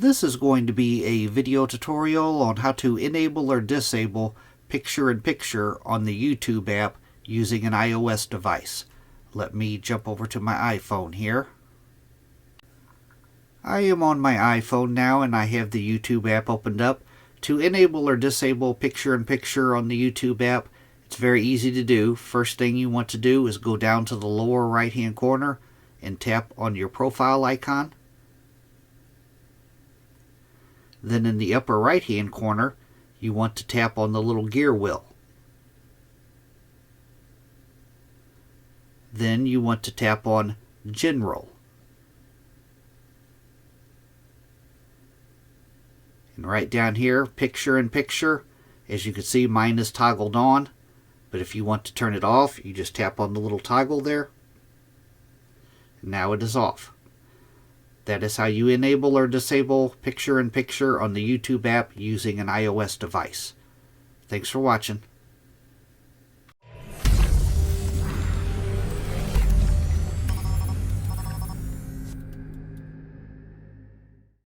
This is going to be a video tutorial on how to enable or disable picture-in-picture on the YouTube app using an iOS device. Let me jump over to my iPhone here. I am on my iPhone now and I have the YouTube app opened up. To enable or disable picture-in-picture on the YouTube app, it's very easy to do. First thing you want to do is go down to the lower right hand corner and tap on your profile icon. Then in the upper right hand corner, you want to tap on the little gear wheel. Then you want to tap on General. And right down here, picture-in-picture, as you can see, mine is toggled on. But if you want to turn it off, you just tap on the little toggle there. And now it is off. That is how you enable or disable picture-in-picture on the YouTube app using an iOS device. Thanks for watching.